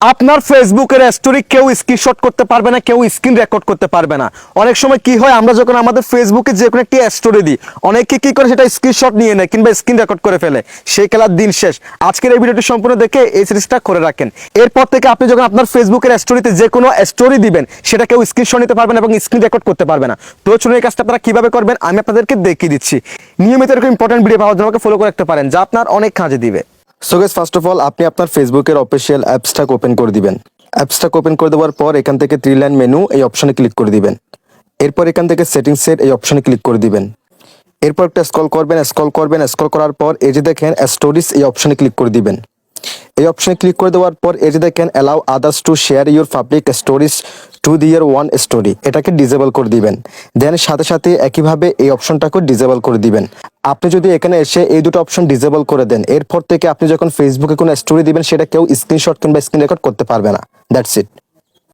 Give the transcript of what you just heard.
আপনার ফেসবুকের স্টোরি কেউ স্ক্রিনশট করতে পারবে না, কেউ স্ক্রিন রেকর্ড করতে পারবে না। অনেক সময় কি হয়, আমরা যখন আমাদের ফেসবুকে যে কোনো একটি স্টোরি দিই, অনেকে কি করে সেটা স্ক্রিনশট নিয়ে নেয় কিংবা স্ক্রিন রেকর্ড করে ফেলে। সেই খেলার দিন শেষ। আজকের এই ভিডিওটি সম্পূর্ণ দেখে এই সিরিজটা করে রাখেন। এরপর থেকে আপনি যখন আপনার ফেসবুকের স্টোরিতে যে কোনো স্টোরি দিবেন, সেটা কেউ স্ক্রিনশট নিতে পারবে না এবং স্ক্রিন রেকর্ড করতে পারবে না। তো চলুন এই কাজটা আপনারা কিভাবে করবেন আমি আপনাদেরকে দেখিয়ে দিচ্ছি। নিয়মিত এরকম ইম্পর্টেন্ট ভিডিও পাওয়ার জন্য আমাকে ফলো করে রাখতে পারেন, যা আপনার অনেক কাজে দিবে। So guys, first of all আপনি আপনার ফেসবুকের অফিসিয়াল অ্যাপসটাকে ওপেন করে দিবেন। অ্যাপসটাকে ওপেন করে দেওয়ার পর এখান থেকে 3 লাইন মেনু এই অপশনে ক্লিক করে দিবেন। এরপর এখান থেকে সেটিংসের এই অপশনে ক্লিক করে দিবেন। এরপর একটা স্ক্রল স্ক্রল করার পর এই যে দেখেন স্টোরিজ এই অপশনে ক্লিক করে দিবেন। এই অপশনে ক্লিক করে দেওয়ার পর এই যে দেখেন allow others to share your public stories to their own story, এটাকে ডিসেবল করে দিবেন। দেন সাথে সাথে একইভাবে এই অপশনটাকে ডিসেবল করে দিবেন। আপনি যদি এখানে এসে এই দুটো অপশন ডিসেবল করে দেন, এরপর থেকে আপনি যখন ফেসবুকে কোনো স্টোরি দিবেন সেটা কেউ স্ক্রিনশট কিংবা স্ক্রিন রেকর্ড করতে পারবে না। That's it.